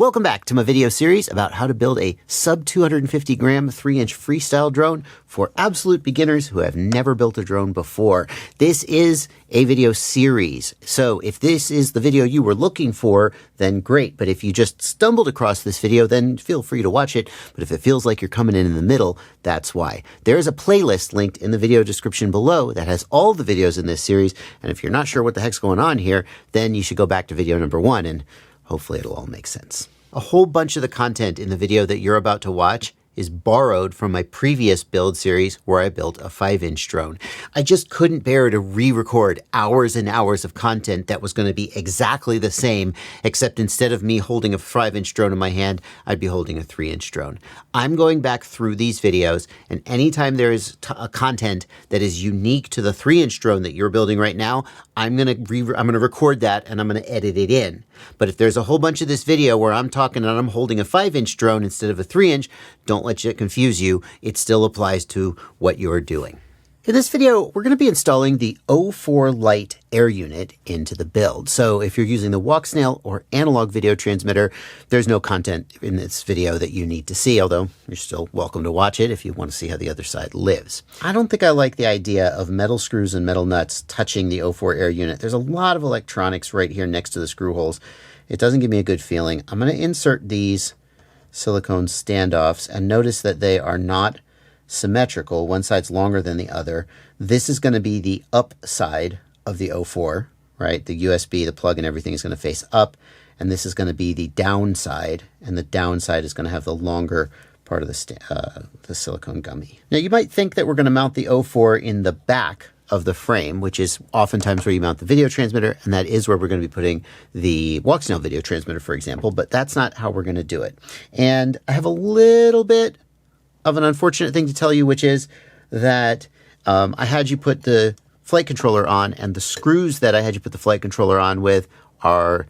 Welcome back to my video series about how to build a sub 250 gram 3-inch freestyle drone for absolute beginners who have never built a drone before. This is a video series, so if this is the video you were looking for, then great. But if you just stumbled across this video, then feel free to watch it. But if it feels like you're coming in the middle, that's why. There is a playlist linked in the video description below that has all the videos in this series. And if you're not sure what the heck's going on here, then you should go back to video number 1 and hopefully it'll all make sense. A whole bunch of the content in the video that you're about to watch is borrowed from my previous build series where I built a 5-inch drone. I just couldn't bear to re-record hours and hours of content that was going to be exactly the same, except instead of me holding a 5-inch drone in my hand, I'd be holding a 3-inch drone. I'm going back through these videos, and anytime there is a content that is unique to the 3-inch drone that you're building right now, I'm going to record that and I'm going to edit it in. But if there's a whole bunch of this video where I'm talking and I'm holding a 5-inch drone instead of a 3-inch, don't let it confuse you. It still applies to what you're doing. In this video, we're going to be installing the 04 Lite air unit into the build. So if you're using the walk snail or analog video transmitter, there's no content in this video that you need to see, although you're still welcome to watch it if you want to see how the other side lives. I don't think I like the idea of metal screws and metal nuts touching the 04 air unit. There's a lot of electronics right here next to the screw holes. It doesn't give me a good feeling. I'm going to insert these silicone standoffs and notice that they are not symmetrical. One side's longer than the other. This is going to be the up side of the 04, right? The USB, the plug and everything is going to face up, and this is going to be the down side, and the down side is going to have the longer part of the silicone gummy. Now you might think that we're going to mount the 04 in the back of the frame, which is oftentimes where you mount the video transmitter, and that is where we're going to be putting the walk snail video transmitter, for example, but that's not how we're going to do it. And I have a little bit of an unfortunate thing to tell you, which is that I had you put the flight controller on, and the screws that I had you put the flight controller on with are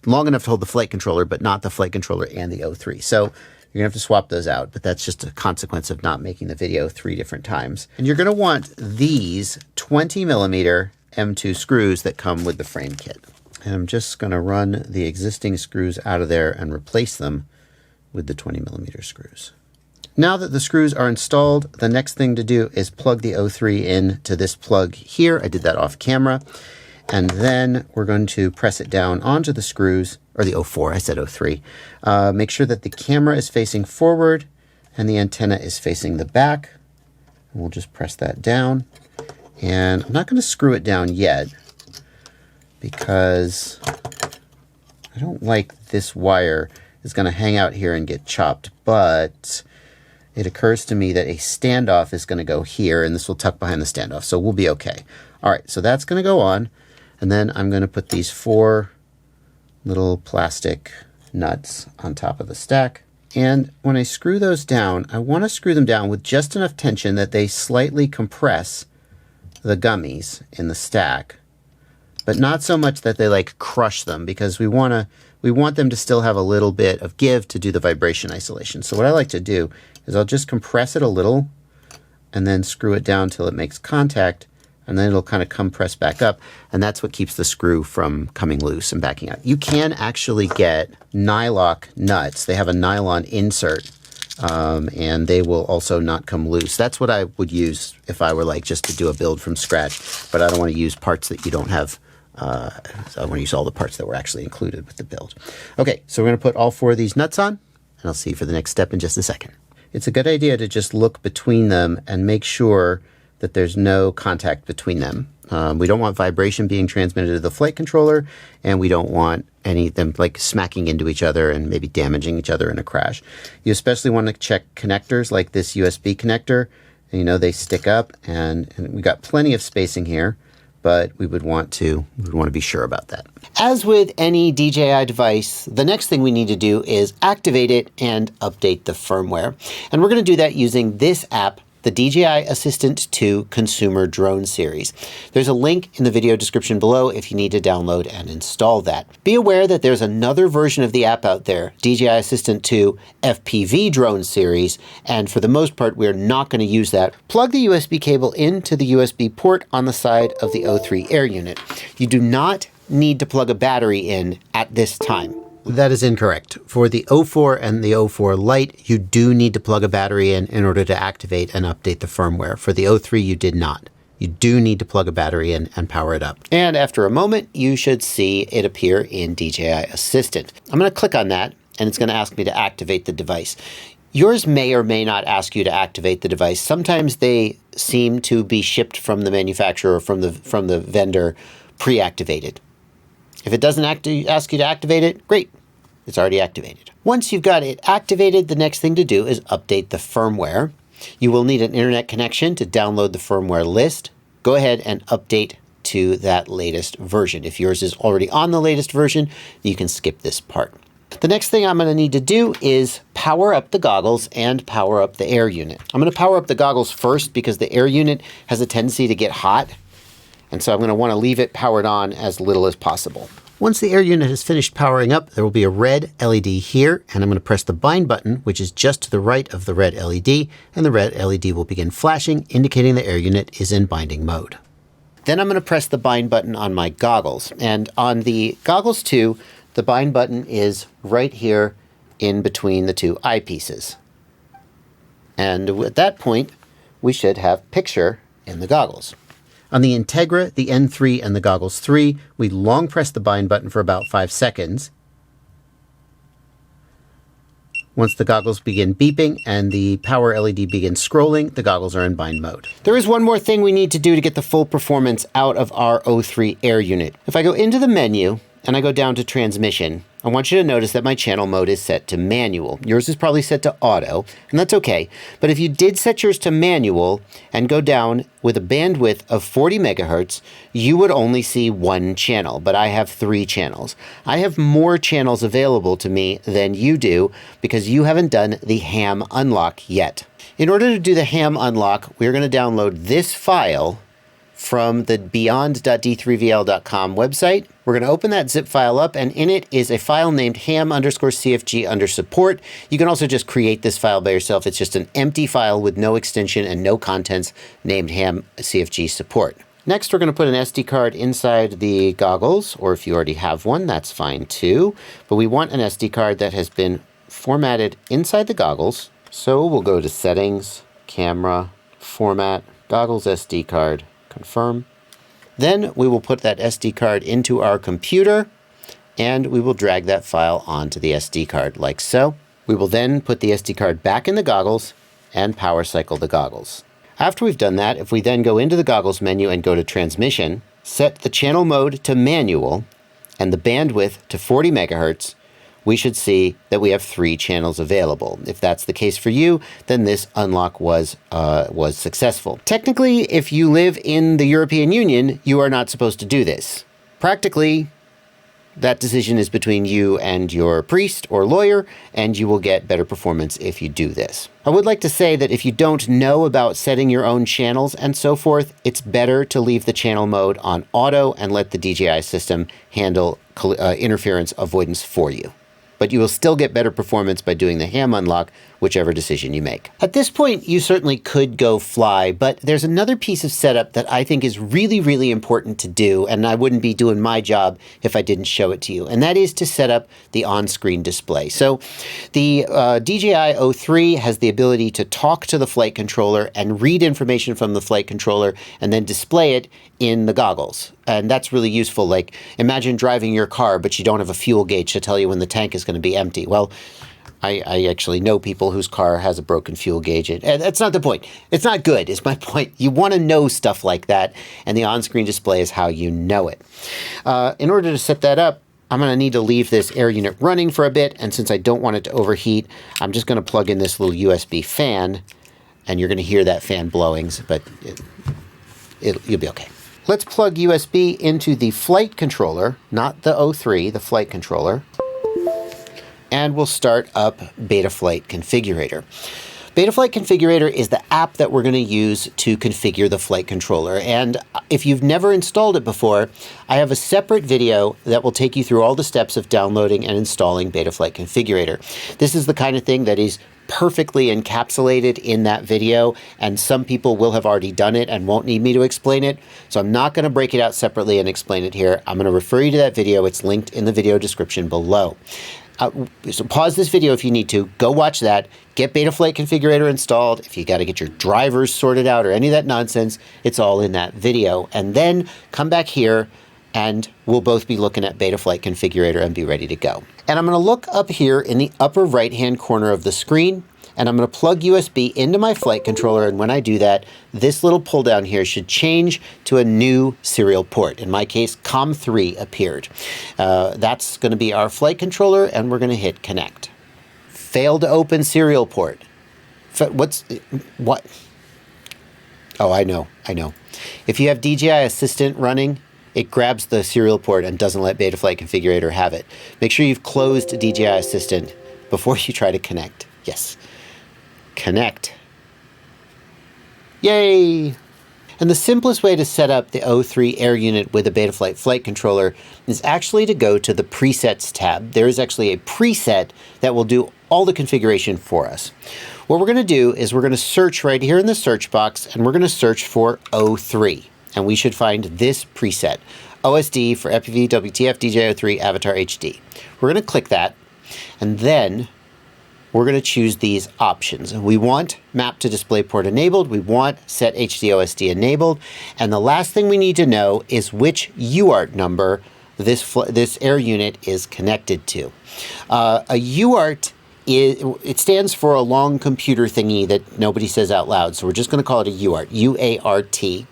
long enough to hold the flight controller, but not the flight controller and the 03. So you're gonna have to swap those out, but that's just a consequence of not making the video 3 different times. And you're gonna want these 20mm M2 screws that come with the frame kit. And I'm just gonna run the existing screws out of there and replace them with the 20mm screws. Now that the screws are installed, the next thing to do is plug the 03 in to this plug here. I did that off camera. And then we're going to press it down onto the screws, or the 04, I said 03. Make sure that the camera is facing forward and the antenna is facing the back. And we'll just press that down. And I'm not going to screw it down yet because I don't like this wire is going to hang out here and get chopped, but it occurs to me that a standoff is going to go here, and this will tuck behind the standoff, so we'll be okay. All right, so that's going to go on, and then I'm going to put these 4 little plastic nuts on top of the stack. And when I screw those down, I want to screw them down with just enough tension that they slightly compress the gummies in the stack, but not so much that they like crush them, because we want them to still have a little bit of give to do the vibration isolation. So what I like to do is I'll just compress it a little and then screw it down till it makes contact, and then it'll kind of compress back up, and that's what keeps the screw from coming loose and backing out. You can actually get Nylock nuts. They have a nylon insert, and they will also not come loose. That's what I would use if I were like just to do a build from scratch, but I don't want to use parts that you don't have. So I want to use all the parts that were actually included with the build. Okay, so we're going to put all 4 of these nuts on, and I'll see you for the next step in just a second. It's a good idea to just look between them and make sure that there's no contact between them. We don't want vibration being transmitted to the flight controller, and we don't want any of them like smacking into each other and maybe damaging each other in a crash. You especially want to check connectors like this USB connector. And, you know, they stick up, and we got plenty of spacing here, but we would want to be sure about that. As with any DJI device, the next thing we need to do is activate it and update the firmware. And we're going to do that using this app, the DJI Assistant 2 Consumer Drone Series. There's a link in the video description below if you need to download and install that. Be aware that there's another version of the app out there, DJI Assistant 2 FPV Drone Series, and for the most part, we're not going to use that. Plug the USB cable into the USB port on the side of the 03 air unit. You do not need to plug a battery in at this time. That is incorrect. For the 04 and the 04 Lite, you do need to plug a battery in order to activate and update the firmware. For the 03, you did not. You do need to plug a battery in and power it up. And after a moment, you should see it appear in DJI Assistant. I'm going to click on that, and it's going to ask me to activate the device. Yours may or may not ask you to activate the device. Sometimes they seem to be shipped from the manufacturer or from the vendor pre-activated. If it doesn't ask you to activate it, great. It's already activated. Once you've got it activated, the next thing to do is update the firmware. You will need an internet connection to download the firmware list. Go ahead and update to that latest version. If yours is already on the latest version, you can skip this part. The next thing I'm going to need to do is power up the goggles and power up the air unit. I'm going to power up the goggles first because the air unit has a tendency to get hot. And so I'm going to want to leave it powered on as little as possible. Once the air unit has finished powering up, there will be a red LED here, and I'm going to press the bind button, which is just to the right of the red LED, and the red LED will begin flashing, indicating the air unit is in binding mode. Then I'm going to press the bind button on my goggles. And on the goggles 2, the bind button is right here in between the two eyepieces. And at that point, we should have picture in the goggles. On the Integra, the N3, and the Goggles 3, we long press the bind button for about 5 seconds. Once the goggles begin beeping and the power LED begins scrolling, the goggles are in bind mode. There is one more thing we need to do to get the full performance out of our 03 air unit. If I go into the menu and I go down to transmission, I want you to notice that my channel mode is set to manual. Yours is probably set to auto, and that's okay. But if you did set yours to manual and go down with a bandwidth of 40 megahertz, you would only see one channel, but I have 3 channels. I have more channels available to me than you do because you haven't done the ham unlock yet. In order to do the ham unlock, we're going to download this file from the beyond.d3vl.com website. We're going to open that zip file up, and in it is a file named ham_cfg_support. You can also just create this file by yourself. It's just an empty file with no extension and no contents named ham_cfg support. Next, we're going to put an SD card inside the goggles, or if you already have one, that's fine too. But we want an SD card that has been formatted inside the goggles. So we'll go to Settings, Camera, Format, Goggles SD card, Confirm. Then we will put that SD card into our computer and we will drag that file onto the SD card like so. We will then put the SD card back in the goggles and power cycle the goggles. After we've done that, if we then go into the goggles menu and go to transmission, set the channel mode to manual and the bandwidth to 40 megahertz, we should see that we have 3 channels available. If that's the case for you, then this unlock was successful. Technically, if you live in the European Union, you are not supposed to do this. Practically, that decision is between you and your priest or lawyer, and you will get better performance if you do this. I would like to say that if you don't know about setting your own channels and so forth, it's better to leave the channel mode on auto and let the DJI system handle interference avoidance for you. But you will still get better performance by doing the ham unlock, whichever decision you make. At this point, you certainly could go fly, but there's another piece of setup that I think is really, really important to do, and I wouldn't be doing my job if I didn't show it to you, and that is to set up the on-screen display. So the DJI O3 has the ability to talk to the flight controller and read information from the flight controller and then display it in the goggles. And that's really useful. Like, imagine driving your car, but you don't have a fuel gauge to tell you when the tank is going to be empty. Well, I actually know people whose car has a broken fuel gauge. And that's not the point. It's not good, is my point. You want to know stuff like that, and the on-screen display is how you know it. In order to set that up, I'm going to need to leave this air unit running for a bit, and since I don't want it to overheat, I'm just going to plug in this little USB fan, and you're going to hear that fan blowing, but you'll be okay. Let's plug USB into the flight controller, not the O3, the flight controller. And we'll start up Betaflight Configurator. Betaflight Configurator is the app that we're going to use to configure the flight controller. And if you've never installed it before, I have a separate video that will take you through all the steps of downloading and installing Betaflight Configurator. This is the kind of thing that is perfectly encapsulated in that video, and some people will have already done it and won't need me to explain it. So I'm not going to break it out separately and explain it here. I'm going to refer you to that video. It's linked in the video description below. So pause this video if you need to. Go watch that. Get Betaflight Configurator installed. If you got to get your drivers sorted out or any of that nonsense, it's all in that video. And then come back here and we'll both be looking at Betaflight Configurator and be ready to go. And I'm going to look up here in the upper right-hand corner of the screen, and I'm going to plug USB into my flight controller. And when I do that, this little pull down here should change to a new serial port. In my case, COM3 appeared. That's going to be our flight controller, and we're going to hit connect. Failed to open serial port. What? Oh, I know. If you have DJI Assistant running, it grabs the serial port and doesn't let Betaflight Configurator have it. Make sure you've closed DJI Assistant before you try to connect. Yes. Connect. Yay! And the simplest way to set up the O3 air unit with a Betaflight flight controller is actually to go to the presets tab. There is actually a preset that will do all the configuration for us. What we're going to do is we're going to search right here in the search box, and we're going to search for O3. And we should find this preset, OSD for FPV, WTF, DJI-O3, Avatar HD. We're going to click that, and then we're going to choose these options. We want map to DisplayPort enabled. We want set HD OSD enabled. And the last thing we need to know is which UART number this air unit is connected to. A UART it stands for a long computer thingy that nobody says out loud. So we're just going to call it a UART, U-A-R-T.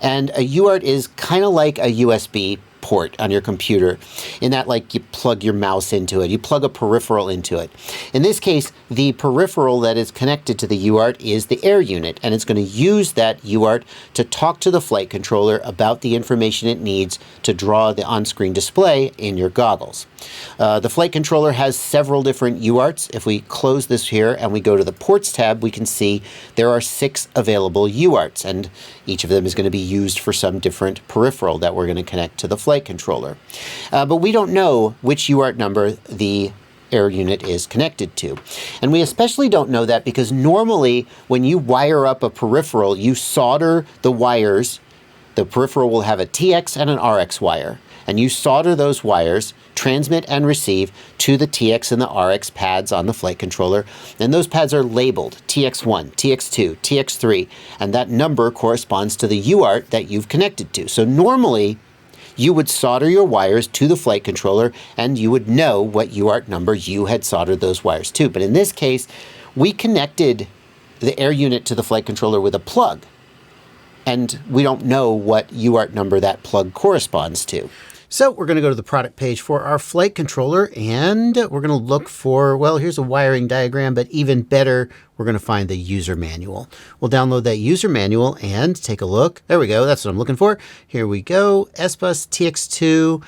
And a UART is kind of like a USB port on your computer, in that like you plug your mouse into it, you plug a peripheral into it. In this case, the peripheral that is connected to the UART is the air unit, and it's going to use that UART to talk to the flight controller about the information it needs to draw the on-screen display in your goggles. The flight controller has several different UARTs. If we close this here and we go to the ports tab, we can see there are 6 available UARTs, and each of them is going to be used for some different peripheral that we're going to connect to the flight controller. But we don't know which UART number the air unit is connected to. And we especially don't know that because normally when you wire up a peripheral, you solder the wires. The peripheral will have a TX and an RX wire, and you solder those wires, transmit and receive to the TX and the RX pads on the flight controller, and those pads are labeled TX1, TX2, TX3, and that number corresponds to the UART that you've connected to. So normally you would solder your wires to the flight controller and you would know what UART number you had soldered those wires to. But in this case, we connected the air unit to the flight controller with a plug, and we don't know what UART number that plug corresponds to. So we're going to go to the product page for our flight controller, and we're going to look for, well, here's a wiring diagram, but even better, we're going to find the user manual. We'll download that user manual and take a look. There we go. That's what I'm looking for. Here we go. SBus TX2.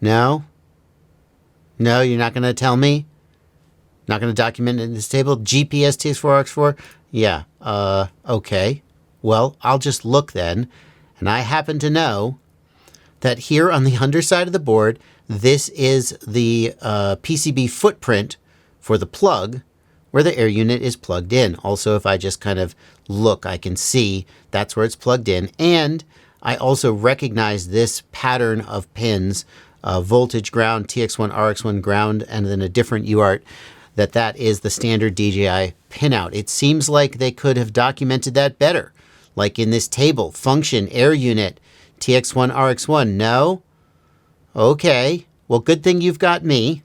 No, you're not going to tell me? Not going to document it in this table? GPS TX4 RX4? Yeah. Okay. Well, I'll just look then. And I happen to know that here on the underside of the board, this is the PCB footprint for the plug where the air unit is plugged in. Also, if I just kind of look, I can see that's where it's plugged in. And I also recognize this pattern of pins, voltage ground, TX1, RX1 ground, and then a different UART, that is the standard DJI pinout. It seems like they could have documented that better. Like in this table, function, air unit, TX1, RX1. No? Okay. Well, good thing you've got me.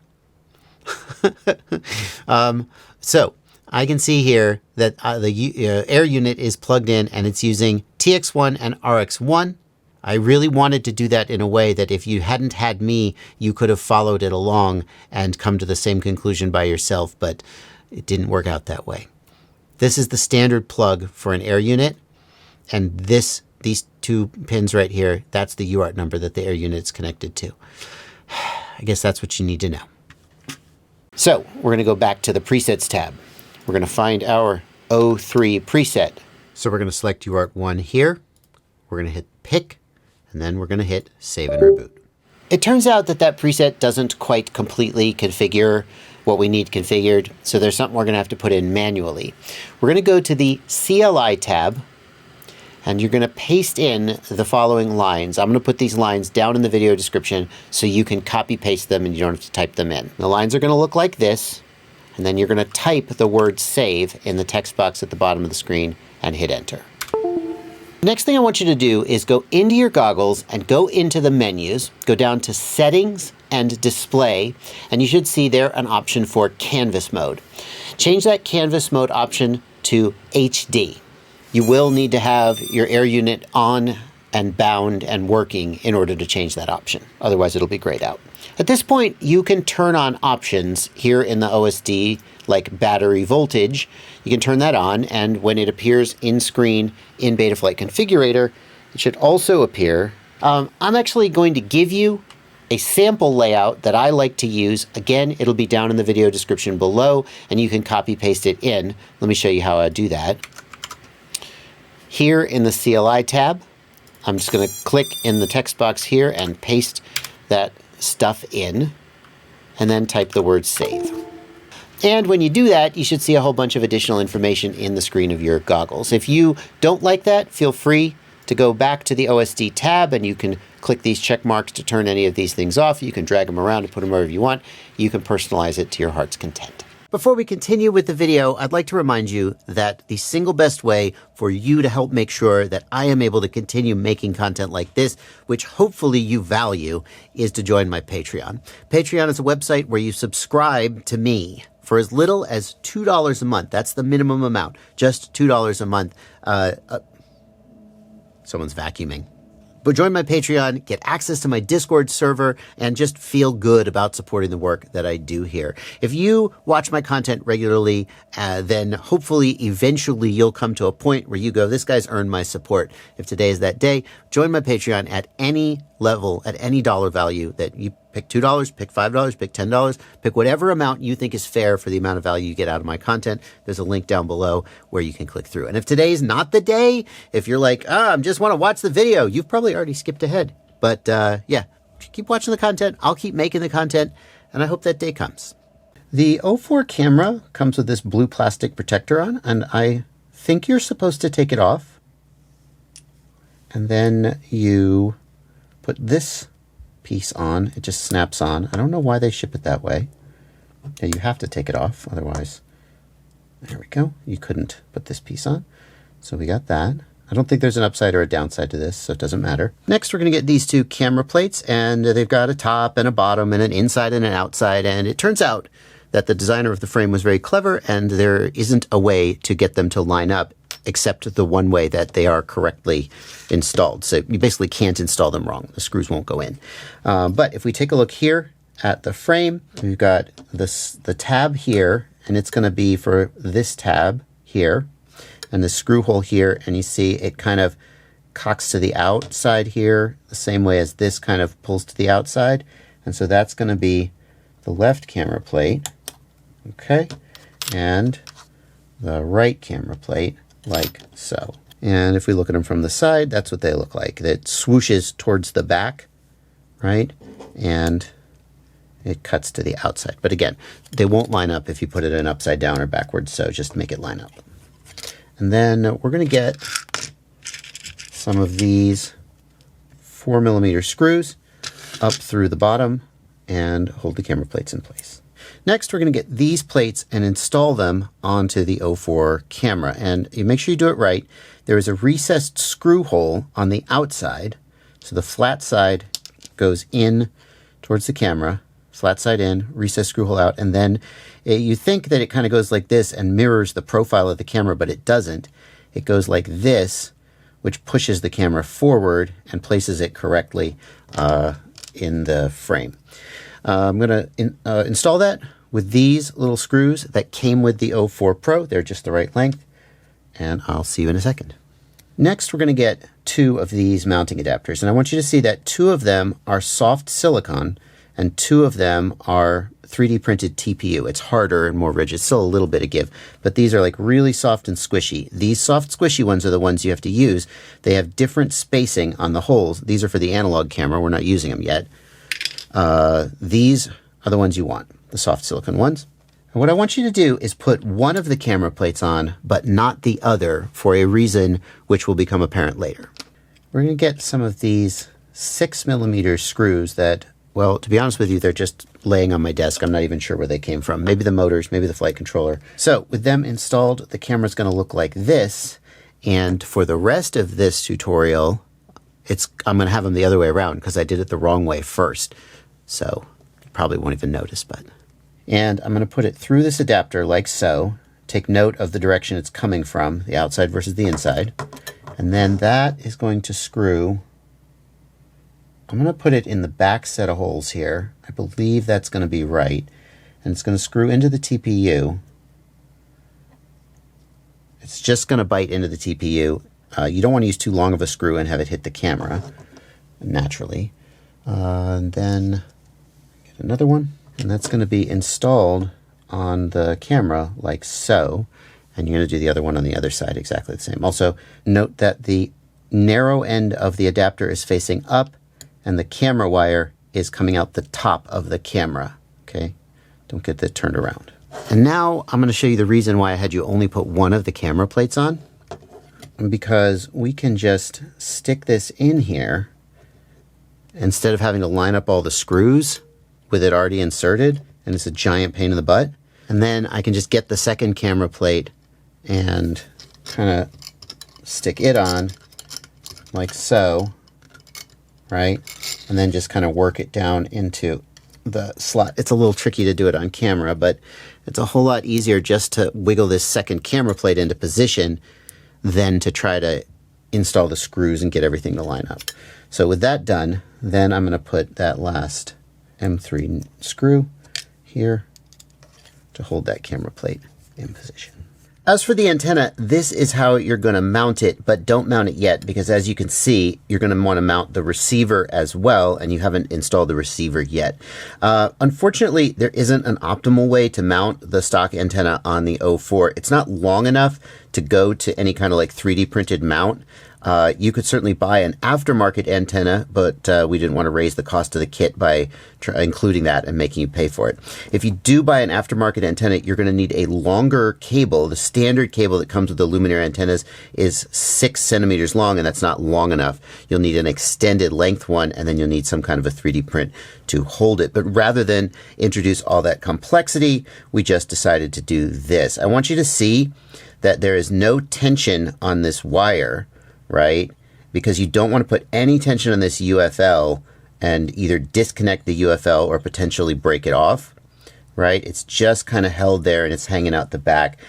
So I can see here that the air unit is plugged in and it's using TX1 and RX1. I really wanted to do that in a way that if you hadn't had me, you could have followed it along and come to the same conclusion by yourself, but it didn't work out that way. This is the standard plug for an air unit. And these 2 pins right here, that's the UART number that the air unit is connected to. I guess that's what you need to know. So we're going to go back to the presets tab. We're going to find our O3 preset. So we're going to select UART 1 here. We're going to hit pick, and then we're going to hit save and reboot. It turns out that preset doesn't quite completely configure what we need configured. So there's something we're going to have to put in manually. We're going to go to the CLI tab. and you're going to paste in the following lines. I'm going to put these lines down in the video description so you can copy paste them and you don't have to type them in. The lines are going to look like this, and then you're going to type the word save in the text box at the bottom of the screen and hit enter. Next thing I want you to do is go into your goggles and go into the menus, go down to settings and display, and you should see there an option for canvas mode. Change that canvas mode option to HD. You will need to have your air unit on and bound and working in order to change that option. Otherwise, it'll be grayed out. At this point, you can turn on options here in the OSD, like battery voltage. You can turn that on, and when it appears in screen in Betaflight Configurator, it should also appear. I'm actually going to give you a sample layout that I like to use. Again, it'll be down in the video description below, and you can copy paste it in. Let me show you how I do that. Here in the CLI tab, I'm just going to click in the text box here and paste that stuff in, and then type the word save. And when you do that, you should see a whole bunch of additional information in the screen of your goggles. If you don't like that, feel free to go back to the OSD tab, and you can click these check marks to turn any of these things off. You can drag them around and put them wherever you want. You can personalize it to your heart's content. Before we continue with the video, I'd like to remind you that the single best way for you to help make sure that I am able to continue making content like this, which hopefully you value, is to join my Patreon. Patreon is a website where you subscribe to me for as little as $2 a month. That's the minimum amount, just $2 a month. Someone's vacuuming. But join my Patreon, get access to my Discord server, and just feel good about supporting the work that I do here. If you watch my content regularly, then hopefully eventually you'll come to a point where you go, this guy's earned my support. If today is that day, join my Patreon at any level, at any dollar value that you pick. $2, pick $5, pick $10, pick whatever amount you think is fair for the amount of value you get out of my content. There's a link down below where you can click through. And if today's not the day, if you're like, I just want to watch the video, you've probably already skipped ahead. But yeah, keep watching the content. I'll keep making the content, and I hope that day comes. The 04 camera comes with this blue plastic protector on, and I think you're supposed to take it off. And then you put this piece on. It just snaps on. I don't know why they ship it that way. Yeah, you have to take it off, otherwise. There we go. You couldn't put this piece on. So we got that. I don't think there's an upside or a downside to this, so it doesn't matter. Next, we're going to get these two camera plates, and they've got a top and a bottom and an inside and an outside, and it turns out that the designer of the frame was very clever, and there isn't a way to get them to line up except the one way that they are correctly installed. So you basically can't install them wrong. The screws won't go in. But if we take a look here at the frame, we've got the tab here, and it's going to be for this tab here, and the screw hole here, and you see it kind of cocks to the outside here, the same way as this kind of pulls to the outside. And so that's going to be the left camera plate, okay, and the right camera plate, like so. And if we look at them from the side, that's what they look like. It swooshes towards the back, right? And it cuts to the outside. But again, they won't line up if you put it in upside down or backwards, so just make it line up. And then we're going to get some of these 4mm screws up through the bottom and hold the camera plates in place. Next, we're going to get these plates and install them onto the 04 camera. And you make sure you do it right. There is a recessed screw hole on the outside. So the flat side goes in towards the camera, flat side in, recessed screw hole out. And then you think that it kind of goes like this and mirrors the profile of the camera, but it doesn't. It goes like this, which pushes the camera forward and places it correctly in the frame. I'm going to install that with these little screws that came with the 04 Pro. They're just the right length, and I'll see you in a second. Next, we're going to get two of these mounting adapters, and I want you to see that two of them are soft silicone and two of them are 3D printed TPU. It's harder and more rigid, still a little bit of give, but these are like really soft and squishy. These soft squishy ones are the ones you have to use. They have different spacing on the holes. These are for the analog camera. We're not using them yet. These are the ones you want, the soft silicone ones. And what I want you to do is put one of the camera plates on, but not the other, for a reason which will become apparent later. We're going to get some of these 6mm screws that, well, to be honest with you, they're just laying on my desk. I'm not even sure where they came from. Maybe the motors, maybe the flight controller. So with them installed, the camera's going to look like this. And for the rest of this tutorial, I'm going to have them the other way around because I did it the wrong way first. So you probably won't even notice, but. And I'm going to put it through this adapter like so. Take note of the direction it's coming from, the outside versus the inside. And then that is going to screw. I'm going to put it in the back set of holes here. I believe that's going to be right. And it's going to screw into the TPU. It's just going to bite into the TPU. You don't want to use too long of a screw and have it hit the camera, naturally. And then get another one. And that's going to be installed on the camera like so. And you're going to do the other one on the other side exactly the same. Also, note that the narrow end of the adapter is facing up and the camera wire is coming out the top of the camera. Okay? Don't get that turned around. And now I'm going to show you the reason why I had you only put one of the camera plates on. Because we can just stick this in here instead of having to line up all the screws with it already inserted, and it's a giant pain in the butt. And then I can just get the second camera plate and kind of stick it on like so, right? And then just kind of work it down into the slot. It's a little tricky to do it on camera, but it's a whole lot easier just to wiggle this second camera plate into position than to try to install the screws and get everything to line up. So with that done, then I'm going to put that last M3 screw here to hold that camera plate in position. As for the antenna, this is how you're going to mount it, but don't mount it yet because as you can see, you're going to want to mount the receiver as well, and you haven't installed the receiver yet. Unfortunately, there isn't an optimal way to mount the stock antenna on the 04. It's not long enough to go to any kind of like 3D printed mount. You could certainly buy an aftermarket antenna, but we didn't want to raise the cost of the kit by including that and making you pay for it. If you do buy an aftermarket antenna, you're going to need a longer cable. The standard cable that comes with the luminaire antennas is 6 centimeters long, and that's not long enough. You'll need an extended length one, and then you'll need some kind of a 3D print to hold it. But rather than introduce all that complexity, we just decided to do this. I want you to see that there is no tension on this wire, right? Because you don't want to put any tension on this UFL and either disconnect the UFL or potentially break it off, right? It's just kind of held there and it's hanging out the back.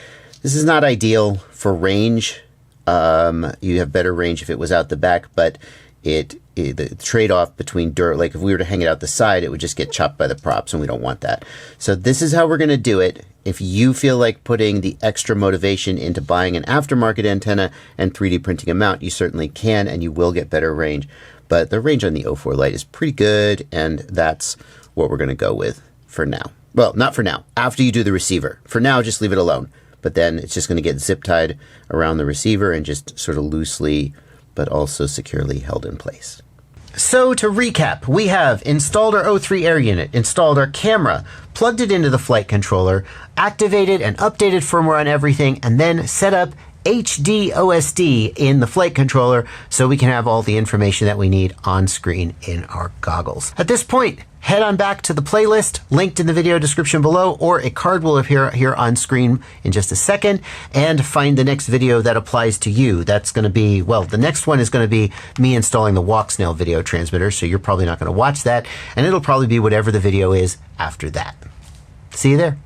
This is not ideal for range. You have better range if it was out the back, but the trade-off between like if we were to hang it out the side, it would just get chopped by the props, and we don't want that. So this is how we're going to do it. If you feel like putting the extra motivation into buying an aftermarket antenna and 3D printing a mount, you certainly can, and you will get better range. But the range on the 04 Lite is pretty good, and that's what we're going to go with for now. Well, not for now. After you do the receiver. For now, just leave it alone. But then it's just going to get zip tied around the receiver and just sort of loosely but also securely held in place. So to recap, we have installed our 03 air unit, installed our camera, plugged it into the flight controller, activated and updated firmware on everything, and then set up HD-OSD in the flight controller so we can have all the information that we need on screen in our goggles. At this point, head on back to the playlist linked in the video description below, or a card will appear here on screen in just a second, and find the next video that applies to you. That's going to be, well, the next one is going to be me installing the Walksnail video transmitter, so you're probably not going to watch that, and it'll probably be whatever the video is after that. See you there.